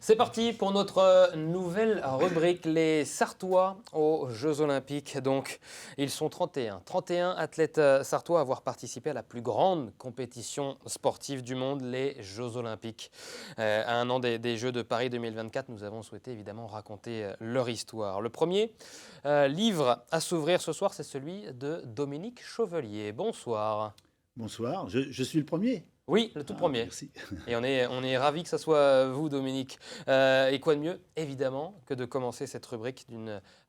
C'est parti pour notre nouvelle rubrique, les Sartois aux Jeux Olympiques. Donc, ils sont 31. 31 athlètes sartois à avoir participé à la plus grande compétition sportive du monde, les Jeux Olympiques. À un an des Jeux de Paris 2024, nous avons souhaité évidemment raconter leur histoire. Le premier livre à s'ouvrir ce soir, c'est celui de Dominique Chevelier. Bonsoir. Bonsoir, je suis le premier. Oui, le tout premier. Merci. Et on est ravis que ce soit vous, Dominique. Et quoi de mieux, évidemment, que de commencer cette rubrique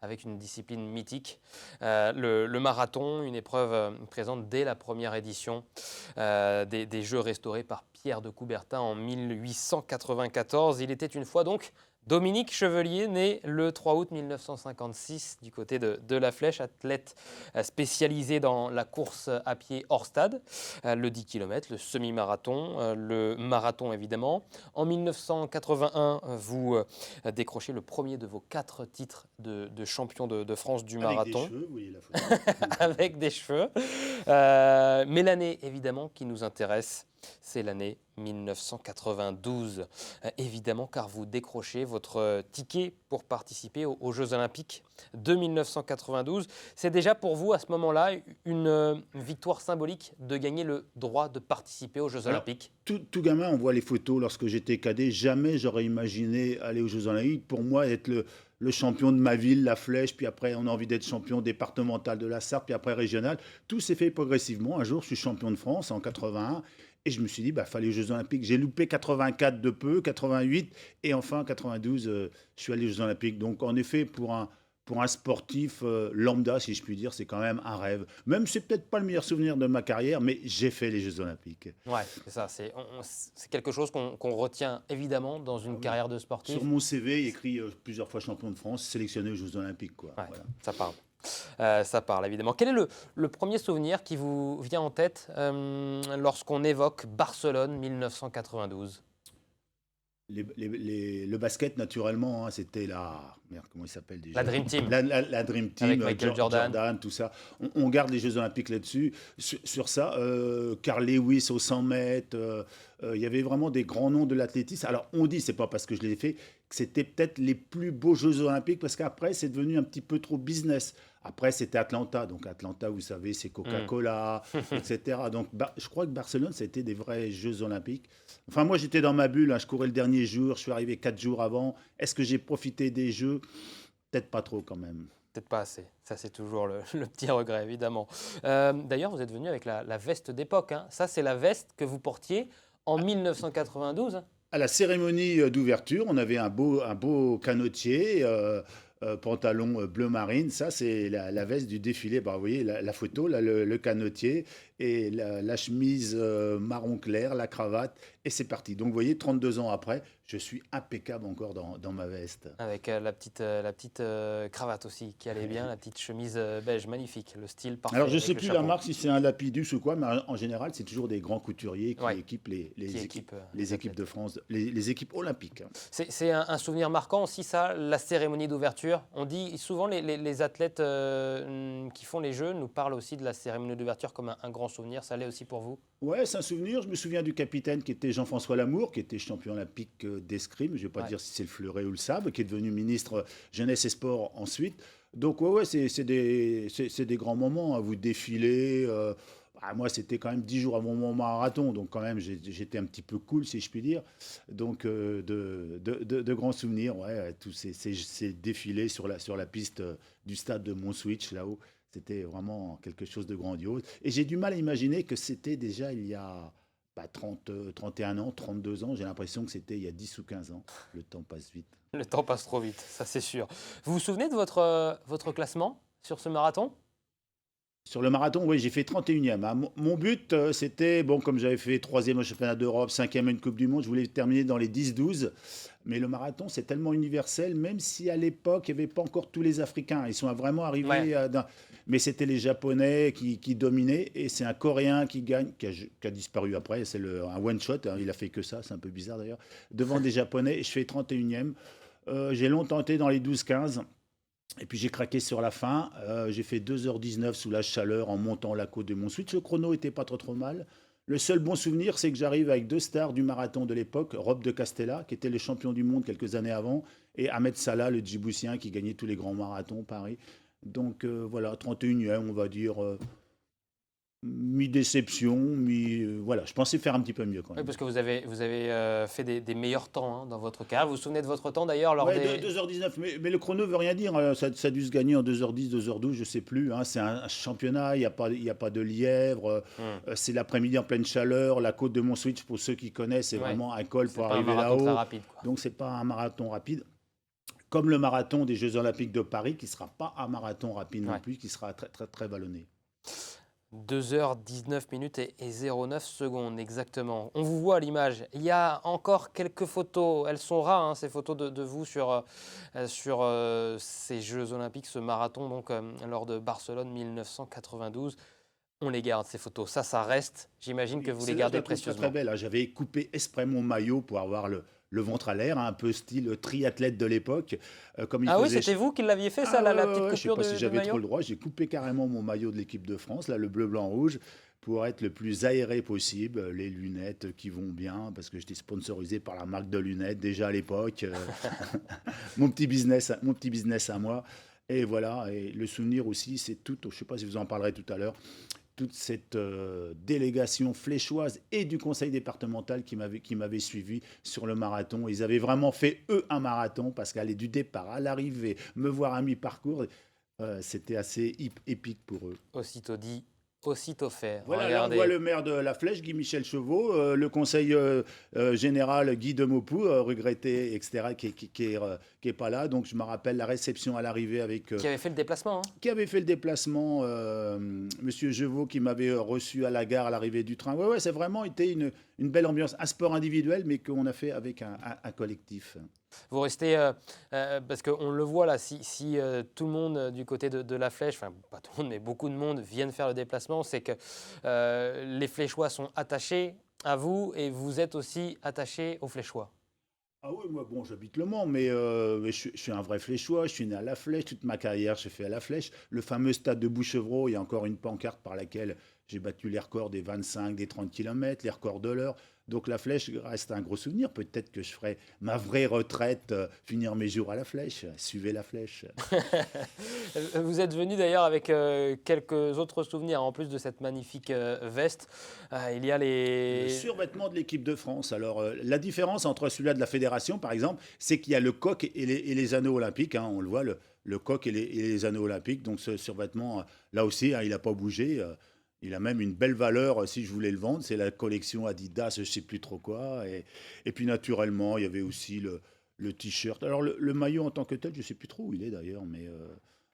avec une discipline mythique. Le marathon, une épreuve présente dès la première édition des Jeux restaurés par Pierre de Coubertin en 1894. Il était une fois donc Dominique Chevelier, né le 3 août 1956 du côté de la Flèche, athlète spécialisé dans la course à pied hors stade, le 10 km, le semi-marathon, le marathon évidemment. En 1981, vous décrochez le premier de vos 4 titres de champion de France du marathon. Avec des cheveux, vous voyez la photo. Avec des cheveux. Mais l'année évidemment qui nous intéresse, c'est l'année 1992, évidemment, car vous décrochez votre ticket pour participer aux Jeux Olympiques de 1992. C'est déjà pour vous, à ce moment-là, une victoire symbolique de gagner le droit de participer aux Jeux Alors, Olympiques. tout gamin, on voit les photos lorsque j'étais cadet. Jamais j'aurais imaginé aller aux Jeux Olympiques. Pour moi, être le champion de ma ville, la Flèche, puis après, on a envie d'être champion départemental de la Sarthe, puis après régional. Tout s'est fait progressivement. Un jour, je suis champion de France en 81. Et je me suis dit, bah, fallait aux Jeux Olympiques. J'ai loupé 84 de peu, 88. Et enfin, 92, je suis allé aux Jeux Olympiques. Donc, en effet, pour un sportif lambda, si je puis dire, c'est quand même un rêve. Même, c'est peut-être pas le meilleur souvenir de ma carrière, mais j'ai fait les Jeux Olympiques. Ouais, c'est ça. C'est quelque chose qu'on retient évidemment dans Ah une oui. carrière de sportif. Sur mon CV, il y a écrit plusieurs fois champion de France, sélectionné aux Jeux Olympiques, quoi. Ouais, Voilà. ça parle. Ça parle évidemment. Quel est le premier souvenir qui vous vient en tête lorsqu'on évoque Barcelone 1992? Le basket, naturellement, hein, c'était la... Merde, comment il s'appelle déjà? La Dream Team, La Dream Team, avec Michael Jordan. Jordan, tout ça. On garde les Jeux Olympiques là-dessus. Sur ça, Carl Lewis au 100 mètres, il y avait vraiment des grands noms de l'athlétisme. Alors, on dit, c'est pas parce que je l'ai fait, que c'était peut-être les plus beaux Jeux Olympiques, parce qu'après, c'est devenu un petit peu trop business. Après, c'était Atlanta. Donc, Atlanta, vous savez, c'est Coca-Cola, etc. Donc, je crois que Barcelone, c'était des vrais Jeux Olympiques. Enfin, moi, j'étais dans ma bulle, hein, je courais le dernier jour, je suis arrivé 4 jours avant. Est-ce que j'ai profité des Jeux? Peut-être pas trop quand même. Peut-être pas assez. Ça, c'est toujours le petit regret, évidemment. D'ailleurs, vous êtes venu avec la veste d'époque, hein. Ça, c'est la veste que vous portiez en 1992. Hein. À la cérémonie d'ouverture, on avait un beau canotier, pantalon bleu marine. Ça, c'est la veste du défilé. Bah, vous voyez la photo, là, le canotier et la chemise marron clair, la cravate. Et c'est parti. Donc, vous voyez, 32 ans après, je suis impeccable encore dans ma veste. Avec la petite cravate aussi qui allait bien, la petite chemise beige, magnifique, le style parfait. Alors, je ne avec sais le plus la chapeau. marque, si c'est un Lapidus ou quoi, mais en général, c'est toujours des grands couturiers qui Ouais, équipent qui équipe les les équipes athlètes. de France, les équipes olympiques. C'est un souvenir marquant aussi, ça, la cérémonie d'ouverture. On dit souvent, les athlètes qui font les Jeux nous parlent aussi de la cérémonie d'ouverture comme un grand souvenir. Ça l'est aussi pour vous? Ouais, c'est un souvenir. Je me souviens du capitaine qui était Jean-François Lamour, qui était champion olympique d'escrime. Je ne vais pas Ouais. dire si c'est le fleuret ou le sabre, qui est devenu ministre jeunesse et sport ensuite. Donc, ouais, c'est des grands moments. Hein. Vous défilez. Moi, c'était quand même 10 jours avant mon marathon. Donc, quand même, j'étais un petit peu cool, si je puis dire. Donc, de grands souvenirs. Ouais, tous ces défilés sur la piste du stade de Montswitch, là-haut. C'était vraiment quelque chose de grandiose. Et j'ai du mal à imaginer que c'était déjà il y a 30, 31 ans, 32 ans. J'ai l'impression que c'était il y a 10 ou 15 ans. Le temps passe vite. Le temps passe trop vite, ça c'est sûr. Vous vous souvenez de votre classement sur ce marathon? Sur le marathon, oui, j'ai fait 31e. Hein. Mon but, c'était, bon, comme j'avais fait 3e au championnat d'Europe, 5e à une Coupe du Monde, je voulais terminer dans les 10-12. Mais le marathon, c'est tellement universel, même si à l'époque, il n'y avait pas encore tous les Africains. Ils sont vraiment Ouais. arrivés mais c'était les Japonais qui dominaient. Et c'est un Coréen qui gagne, qui a disparu après. C'est un one-shot. Hein. Il a fait que ça, c'est un peu bizarre d'ailleurs. Devant des Japonais, et je fais 31e. J'ai longtemps été dans les 12-15. Et puis j'ai craqué sur la fin. J'ai fait 2h19 sous la chaleur en montant la côte de Montswitch. Le chrono était pas trop mal. Le seul bon souvenir, c'est que j'arrive avec deux stars du marathon de l'époque, Rob de Castella, qui était le champion du monde quelques années avant, et Ahmed Salah, le Djiboutien, qui gagnait tous les grands marathons, Paris. Donc voilà, 31e, on va dire, mi-déception, voilà, je pensais faire un petit peu mieux quand Oui, même. parce que vous avez fait des meilleurs temps dans votre carrière. Vous vous souvenez de votre temps d'ailleurs lors Ouais, des... 2h19, mais le chrono veut rien dire, hein. Ça a dû se gagner en 2h10, 2h12, je sais plus, hein. C'est un championnat, il y a pas de lièvre. Hmm. C'est l'après-midi en pleine chaleur. La côte de Montswich, pour ceux qui connaissent, c'est Ouais. vraiment un col C'est pour pas un arriver marathon très là-haut. rapide, quoi. Donc, c'est pas un marathon rapide. Comme le marathon des Jeux Olympiques de Paris, qui ne sera pas un marathon rapide non Ouais. plus, qui sera très, très, très vallonné. 2h19 minutes et 09 secondes, exactement. On vous voit à l'image. Il y a encore quelques photos. Elles sont rares, hein, ces photos de vous sur ces Jeux Olympiques, ce marathon, donc lors de Barcelone 1992. On les garde, ces photos. Ça reste. J'imagine que Oui, vous les celle-là, je gardez la trouve très, très précieusement. belle, hein. J'avais coupé exprès mon maillot pour avoir le ventre à l'air, hein, un peu style triathlète de l'époque, comme il Ah oui, faisait. c'était vous qui l'aviez fait, ça, Ah la, ouais, la ouais, petite ouais, je sais coupure pas si de j'avais trop maillot? le droit. J'ai coupé carrément mon maillot de l'équipe de France, là, le bleu, blanc, rouge, pour être le plus aéré possible. Les lunettes qui vont bien, parce que j'étais sponsorisé par la marque de lunettes déjà à l'époque. Mon petit business à moi. Et voilà. Et le souvenir aussi, c'est tout. Je sais pas si vous en parlerez tout à l'heure. Toute cette délégation fléchoise et du conseil départemental qui m'avait suivi sur le marathon. Ils avaient vraiment fait, eux, un marathon, parce qu'aller du départ à l'arrivée, me voir à mi-parcours, c'était assez épique pour eux. Aussitôt dit, aussitôt fait. Voilà, là on voit Regardez. le maire de La Flèche, Guy-Michel Chauveau, le conseil général Guy Demopou, regretté, etc., qui est pas là. Donc je me rappelle la réception à l'arrivée avec Qui avait fait le déplacement, hein. qui avait fait le déplacement, Monsieur Jevaux, qui m'avait reçu à la gare à l'arrivée du train. Ouais, ouais, c'est vraiment été une belle ambiance, un sport individuel, mais qu'on a fait avec un collectif. Vous restez, parce qu'on le voit là, si tout le monde du côté de la Flèche, enfin pas tout le monde, mais beaucoup de monde viennent faire le déplacement, c'est que les Fléchois sont attachés à vous et vous êtes aussi attachés aux Fléchois. Ah oui, moi, bon, j'habite Le Mans, mais je suis un vrai fléchois, je suis né à La Flèche, toute ma carrière, j'ai fait à La Flèche. Le fameux stade de Bouchevreau, il y a encore une pancarte par laquelle j'ai battu les records des 25, des 30 kilomètres, les records de l'heure. Donc La Flèche reste un gros souvenir. Peut-être que je ferai ma vraie retraite, finir mes jours à La Flèche. Suivez La Flèche. Vous êtes venu d'ailleurs avec quelques autres souvenirs, en plus de cette magnifique veste. Il y a Le les... survêtement de l'équipe de France. Alors, la différence entre celui-là de la fédération, par exemple, c'est qu'il y a le coq et les anneaux olympiques, hein. On le voit, le coq et les anneaux olympiques. Donc, ce survêtement, là aussi, hein, il n'a pas bougé. Il a même une belle valeur si je voulais le vendre. C'est la collection Adidas, je ne sais plus trop quoi. Et puis, naturellement, il y avait aussi le t-shirt. Alors, le maillot en tant que tel, je ne sais plus trop où il est d'ailleurs, mais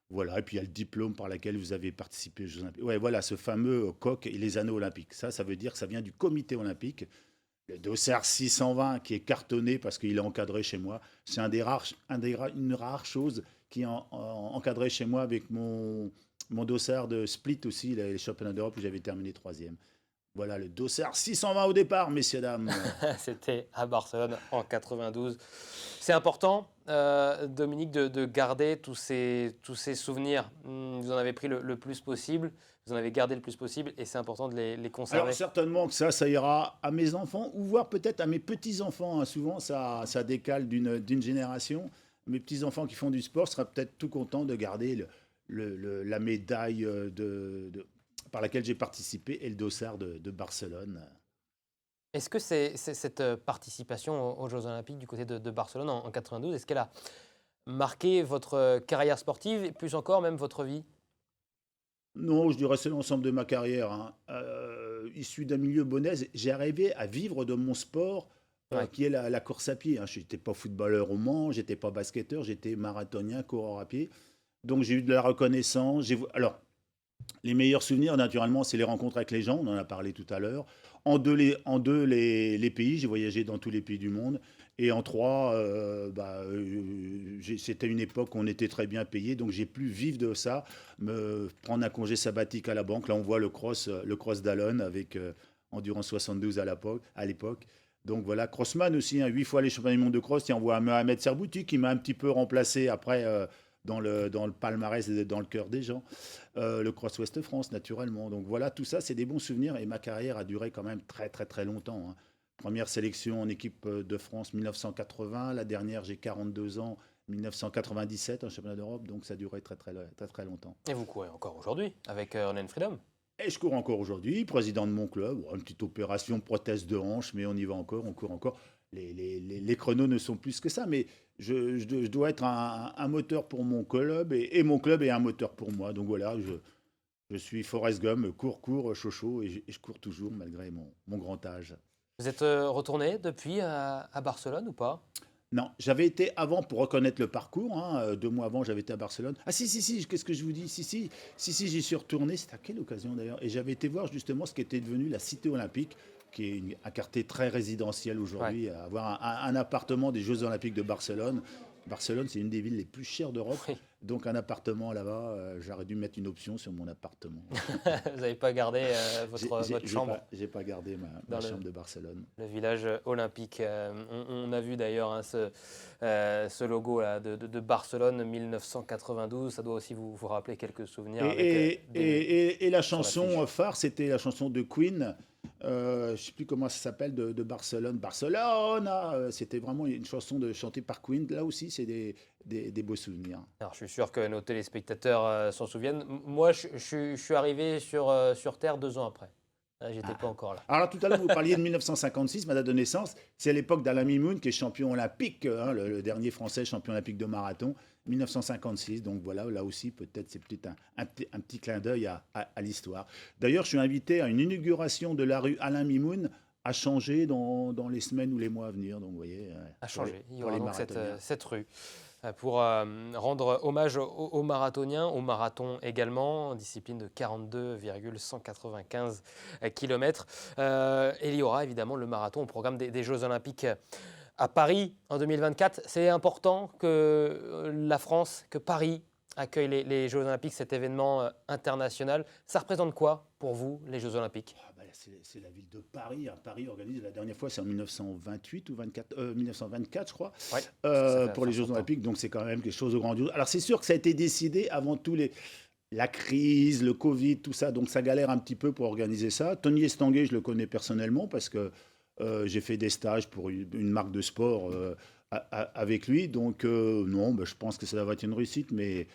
voilà. Et puis, il y a le diplôme par lequel vous avez participé aux Jeux Olympiques. Ouais, voilà, ce fameux coq et les anneaux olympiques. Ça veut dire que ça vient du comité olympique. Le dossard 620 qui est cartonné parce qu'il est encadré chez moi. C'est une rare chose qui est encadré chez moi avec mon dossard de split aussi, les championnats d'Europe où j'avais terminé troisième. Voilà le dossard 620 au départ, messieurs, dames. C'était à Barcelone en 92. C'est important, Dominique, de garder tous ces souvenirs. Vous en avez pris le plus possible, vous en avez gardé le plus possible et c'est important de les Alors conserver. certainement que ça ira à mes enfants ou voire peut-être à mes petits-enfants, hein. Souvent, ça décale d'une génération. Mes petits-enfants qui font du sport seraient peut-être tout contents de garder la médaille par laquelle j'ai participé et le dossard de Barcelone. Est-ce que cette participation aux Jeux Olympiques du côté de Barcelone en 92, est-ce qu'elle a marqué votre carrière sportive et plus encore même votre vie? Non, je dirais c'est l'ensemble de ma carrière, hein. Issu d'un milieu bonnaise, j'ai arrivé à vivre de mon sport, Ouais. qui est la course à pied, hein. Je n'étais pas footballeur au Mans, j'étais pas basketteur, j'étais marathonien, coureur à pied. Donc j'ai eu de la reconnaissance. Alors, les meilleurs souvenirs, naturellement, c'est les rencontres avec les gens, on en a parlé tout à l'heure. En deux, les pays, j'ai voyagé dans tous les pays du monde. Et en trois, c'était une époque où on était très bien payé, donc j'ai pu vivre de ça, me prendre un congé sabbatique à la banque. Là, on voit le cross d'Alon avec Endurance 72 à l'époque. Donc voilà, Crossman aussi, hein, 8 fois les championnats du monde de cross. Et on voit Mohamed Serbouti qui m'a un petit peu remplacé après dans le palmarès et dans le cœur des gens. Le Cross-Ouest France, naturellement. Donc voilà, tout ça, c'est des bons souvenirs. Et ma carrière a duré quand même très, très, très longtemps, hein. Première sélection en équipe de France 1980. La dernière, j'ai 42 ans, 1997 en championnat d'Europe. Donc ça a duré très, très, très, très longtemps. Et vous courez encore aujourd'hui avec Run Freedom? Et je cours encore aujourd'hui, président de mon club. Une petite opération, prothèse de hanche, mais on y va encore, on court encore. Les chronos ne sont plus que ça, mais je dois être un moteur pour mon club et mon club est un moteur pour moi. Donc voilà, je suis Forrest Gump, cours, chaud, et je cours toujours malgré mon grand âge. Vous êtes retourné depuis à Barcelone ou pas? Non, j'avais été avant pour reconnaître le parcours, hein, 2 mois avant, j'avais été à Barcelone. Ah si, qu'est-ce que je vous dis? Si, j'y suis retourné, c'était à quelle occasion d'ailleurs? Et j'avais été voir justement ce qui était devenu la Cité Olympique, qui est un quartier très résidentiel aujourd'hui, Ouais. avoir un appartement des Jeux Olympiques de Barcelone. Barcelone, c'est une des villes les plus chères d'Europe. Oui. Donc un appartement là-bas, j'aurais dû mettre une option sur mon appartement. Vous n'avez pas gardé votre chambre J'ai pas gardé ma chambre de Barcelone. le village olympique. On a vu d'ailleurs hein, ce logo là, de Barcelone 1992. Ça doit aussi vous rappeler quelques souvenirs. Et la chanson phare, c'était la chanson de Queen. Je ne sais plus comment ça s'appelle, de Barcelone. Barcelona, c'était vraiment une chanson chantée par Queen. Là aussi, c'est des beaux souvenirs. Alors, je suis sûr que nos téléspectateurs s'en souviennent. Moi, je suis arrivé sur Terre 2 ans après. J'étais pas encore là. Alors tout à l'heure, vous parliez de 1956, ma date de naissance. C'est à l'époque d'Alain Mimoun, qui est champion olympique, hein, le dernier Français champion olympique de marathon, 1956. Donc voilà, là aussi, peut-être c'est peut-être un petit clin d'œil à l'histoire. D'ailleurs, je suis invité à une inauguration de la rue Alain Mimoun à changer dans les semaines ou les mois à venir. Donc vous voyez, À changer. Il y pour aura les donc marathoniens. cette rue. Pour rendre hommage aux marathoniens, au marathon également, discipline de 42,195 km. Et il y aura évidemment le marathon au programme des Jeux Olympiques à Paris en 2024. C'est important que la France, que Paris accueille les Jeux Olympiques, cet événement international. Ça représente quoi pour vous, les Jeux Olympiques? C'est la ville de Paris. Paris organise la dernière fois, c'est en 1928 ou 1924, je crois, Ouais, pour les Jeux Olympiques. Donc c'est quand même quelque chose de grandiose. Alors c'est sûr que ça a été décidé avant tout la crise, le Covid, tout ça. Donc ça galère un petit peu pour organiser ça. Tony Estanguet, je le connais personnellement parce que j'ai fait des stages pour une marque de sport avec lui. Donc non, je pense que ça va être une réussite, mais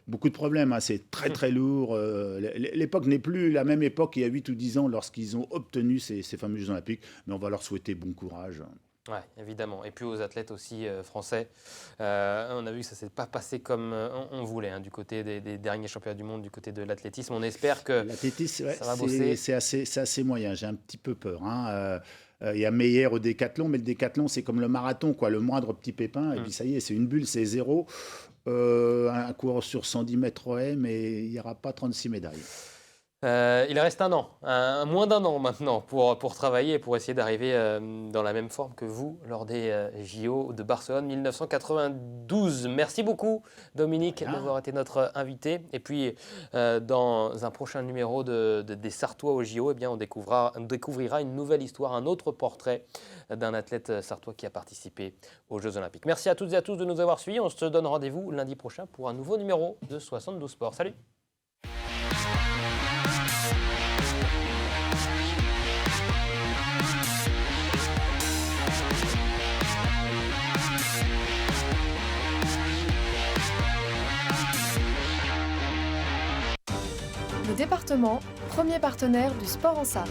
beaucoup de problèmes, hein. C'est très très lourd. L'époque n'est plus la même époque qu'il y a 8 ou 10 ans lorsqu'ils ont obtenu ces fameux Jeux Olympiques. Mais on va leur souhaiter bon courage. Oui, évidemment. Et puis aux athlètes aussi français. On a vu que ça ne s'est pas passé comme on voulait hein, du côté des derniers championnats du monde, du côté de l'athlétisme. On espère que l'athlétisme, ouais, ça va bosser. C'est assez moyen. J'ai un petit peu peur, hein. Il y a Meyer au décathlon, mais le décathlon, c'est comme le marathon, quoi. Le moindre petit pépin, et puis ça y est, c'est une bulle, c'est zéro. Un cours sur 110 mètres OM, et il n'y aura pas 36 médailles. Il reste un an, moins d'un an maintenant pour travailler et pour essayer d'arriver dans la même forme que vous lors des JO de Barcelone 1992. Merci beaucoup Dominique d'avoir été notre invité. Et puis dans un prochain numéro des Sartois aux JO, eh bien, on découvrira une nouvelle histoire, un autre portrait d'un athlète sartois qui a participé aux Jeux Olympiques. Merci à toutes et à tous de nous avoir suivis. On se donne rendez-vous lundi prochain pour un nouveau numéro de 72 Sports. Salut! Le département, premier partenaire du sport en Sarthe.